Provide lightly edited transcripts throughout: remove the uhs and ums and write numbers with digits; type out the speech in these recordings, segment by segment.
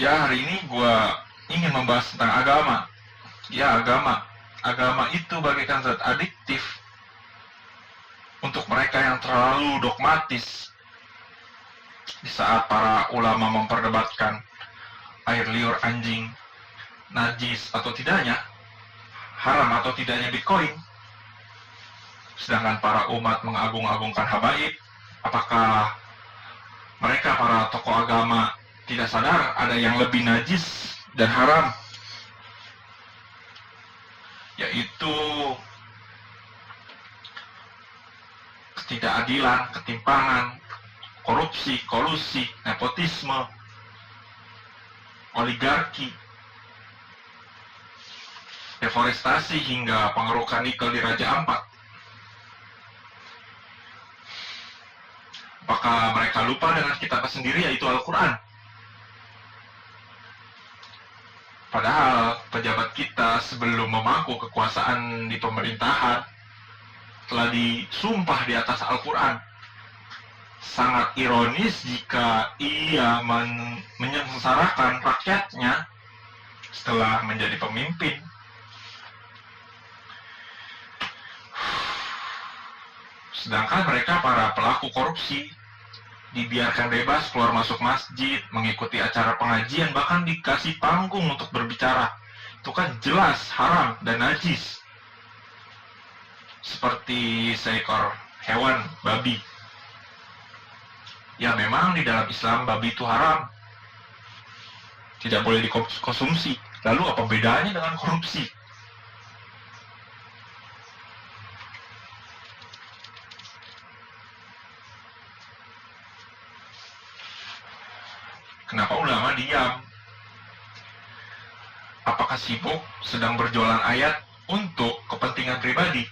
Ya, hari ini gue ingin membahas tentang agama. Ya, agama. Agama itu bagaikan zat adiktif untuk mereka yang terlalu dogmatis. Di saat para ulama memperdebatkan air liur anjing najis atau tidaknya, haram atau tidaknya Bitcoin, sedangkan para umat mengagung-agungkan habaib, apakah mereka para tokoh agama tidak sadar ada yang lebih najis dan haram, yaitu ketidakadilan, ketimpangan, korupsi, kolusi, nepotisme, oligarki, deforestasi hingga pengerukan nikel di Raja Ampat. Apakah mereka lupa dengan kitabnya sendiri, yaitu Al-Quran? Padahal pejabat kita sebelum memangku kekuasaan di pemerintahan telah disumpah di atas Al-Quran. Sangat ironis jika ia menyengsarakan rakyatnya setelah menjadi pemimpin. Sedangkan mereka para pelaku korupsi dibiarkan bebas keluar masuk masjid, mengikuti acara pengajian, bahkan dikasih panggung untuk berbicara. Itu kan jelas haram dan najis. Seperti seekor hewan, babi. Ya memang di dalam Islam babi itu haram. Tidak boleh dikonsumsi. Lalu apa bedanya dengan korupsi? Kenapa ulama diam? Apakah sibuk sedang berjualan ayat untuk kepentingan pribadi?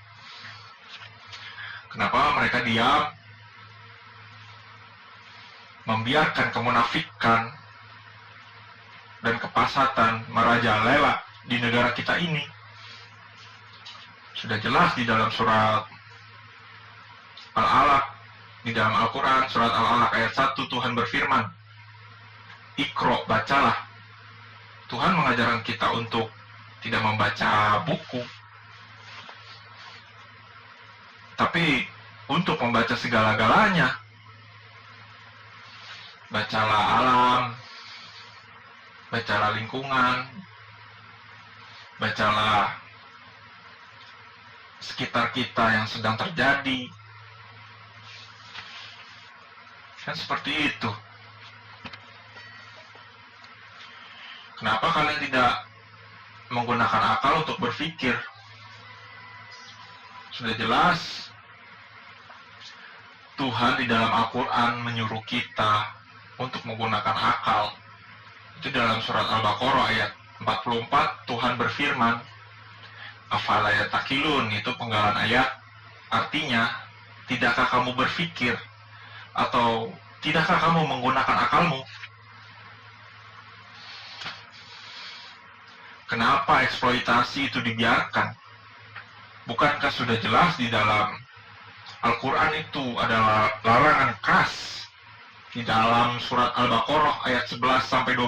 Kenapa mereka diam? Membiarkan kemunafikan dan kepasatan merajalela di negara kita ini. Sudah jelas di dalam surat Al-Alaq, di dalam Al-Quran, surat Al-Alaq ayat 1, Tuhan berfirman, Iqra, bacalah. Tuhan mengajarkan kita untuk tidak membaca buku, tapi untuk membaca segala-galanya. Bacalah alam, bacalah lingkungan, bacalah sekitar kita yang sedang terjadi. Kan seperti itu. Kenapa kalian tidak menggunakan akal untuk berpikir? Sudah jelas Tuhan di dalam Al-Quran menyuruh kita untuk menggunakan akal. Itu dalam surat Al-Baqarah ayat 44, Tuhan berfirman, afala yatakilun, itu penggalan ayat. Artinya, tidakkah kamu berpikir atau tidakkah kamu menggunakan akalmu? Kenapa eksploitasi itu dibiarkan? Bukankah sudah jelas di dalam Al-Quran itu adalah larangan keras di dalam surat Al-Baqarah ayat 11-12.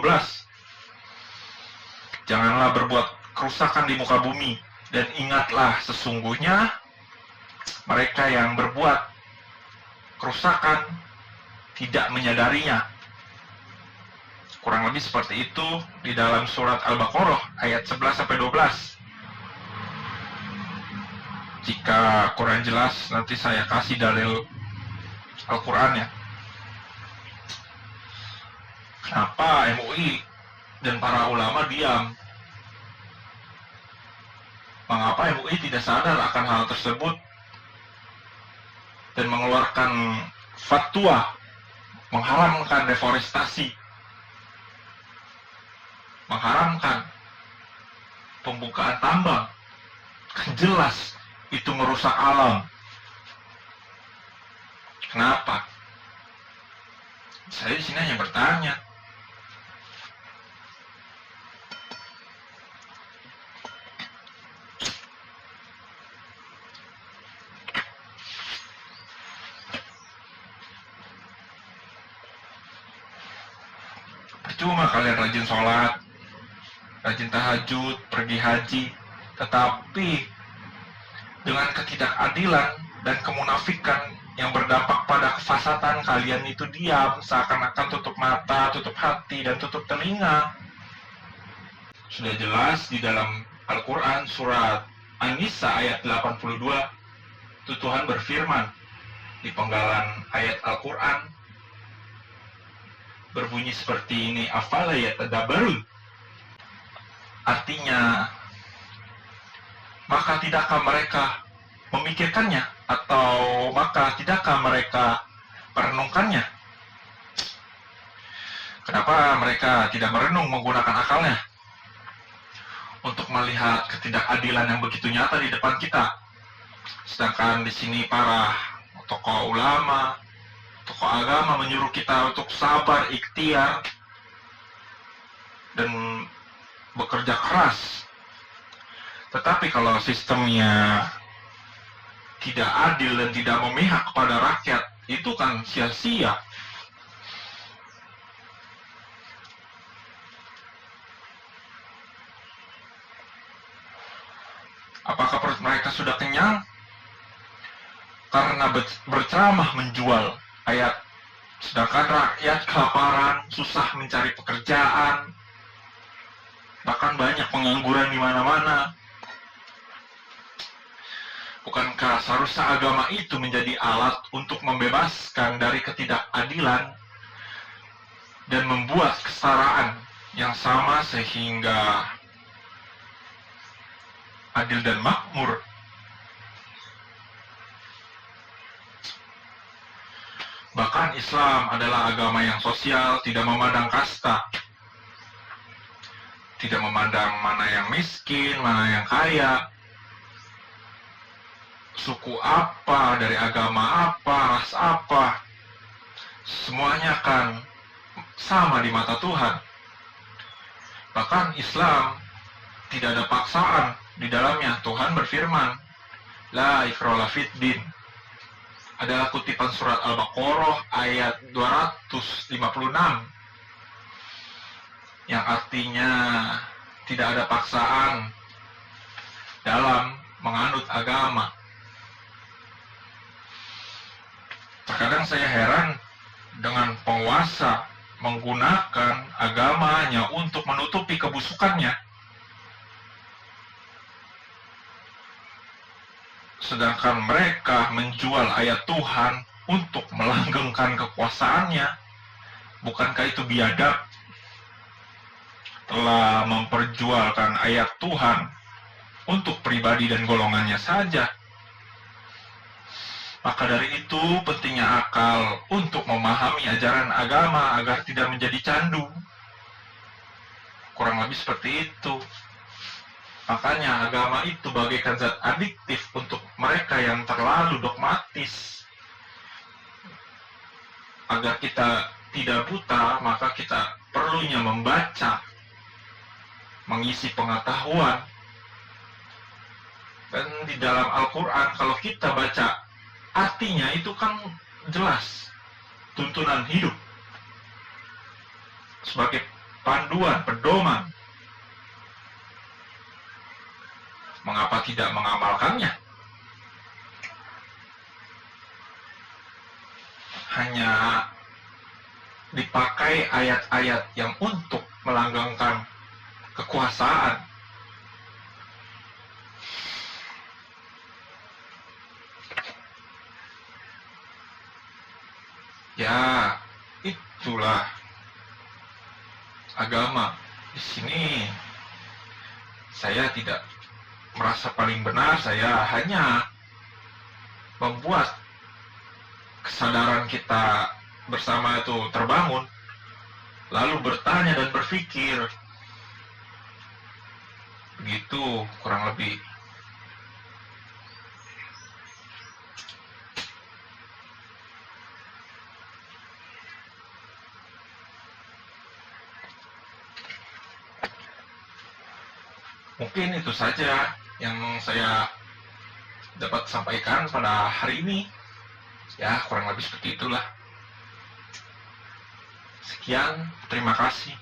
Janganlah berbuat kerusakan di muka bumi, dan ingatlah sesungguhnya mereka yang berbuat kerusakan tidak menyadarinya. Kurang lebih seperti itu di dalam surat Al-Baqarah ayat 11-12. Jika kurang jelas, nanti saya kasih dalil Al-Quran ya. Kenapa MUI dan para ulama diam? Mengapa MUI tidak sadar akan hal tersebut dan mengeluarkan fatwa mengharamkan deforestasi, mengharamkan pembukaan tambang? Kan jelas itu merusak alam. Kenapa? Saya di sini hanya bertanya. Cuma kalian rajin sholat, rajin tahajud, pergi haji, tetapi dengan ketidakadilan dan kemunafikan yang berdampak pada kefasatan, kalian itu diam, seakan-akan tutup mata, tutup hati, dan tutup telinga. Sudah jelas di dalam Al-Quran surat An-Nisa ayat 82, itu Tuhan berfirman di penggalan ayat Al-Quran, berbunyi seperti ini, afala yatadabbarun. Artinya, maka tidakkah mereka memikirkannya, atau maka tidakkah mereka merenungkannya? Kenapa mereka tidak merenung menggunakan akalnya untuk melihat ketidakadilan yang begitu nyata di depan kita? Sedangkan di sini para tokoh ulama, tokoh agama menyuruh kita untuk sabar, ikhtiar, dan bekerja keras. Tetapi kalau sistemnya tidak adil dan tidak memihak kepada rakyat, itu kan sia-sia. Apakah perut mereka sudah kenyang? Karena berceramah menjual ayat, sedangkan rakyat kelaparan, susah mencari pekerjaan, bahkan banyak pengangguran di mana-mana. Bukankah seharusnya agama itu menjadi alat untuk membebaskan dari ketidakadilan dan membuat kesetaraan yang sama sehingga adil dan makmur? Bahkan Islam adalah agama yang sosial, tidak memandang kasta, tidak memandang mana yang miskin, mana yang kaya, suku apa, dari agama apa, ras apa, semuanya kan sama di mata Tuhan. Bahkan Islam tidak ada paksaan di dalamnya. Tuhan berfirman, la ikraha fiddin, adalah kutipan surat Al-Baqarah ayat 256, yang artinya tidak ada paksaan dalam menganut agama. Terkadang saya heran dengan penguasa menggunakan agamanya untuk menutupi kebusukannya, sedangkan mereka menjual ayat Tuhan untuk melanggengkan kekuasaannya. Bukankah itu biadab? Telah memperjualkan ayat Tuhan untuk pribadi dan golongannya saja. Maka dari itu pentingnya akal untuk memahami ajaran agama agar tidak menjadi candu. Kurang lebih seperti itu. Makanya agama itu bagaikan zat adiktif untuk mereka yang terlalu dogmatis. Agar kita tidak buta, maka kita perlunya membaca, mengisi pengetahuan. Dan di dalam Al-Quran, kalau kita baca artinya, itu kan jelas tuntunan hidup sebagai panduan, pedoman. Mengapa tidak mengamalkannya? Hanya dipakai ayat-ayat yang untuk melanggengkan kekuasaan. Ya, itulah agama. Di sini saya tidak merasa paling benar, saya hanya membuat kesadaran kita bersama itu terbangun, lalu bertanya dan berpikir. Begitu kurang lebih. Mungkin itu saja yang saya dapat sampaikan pada hari ini. Ya, kurang lebih seperti itulah. Sekian, terima kasih.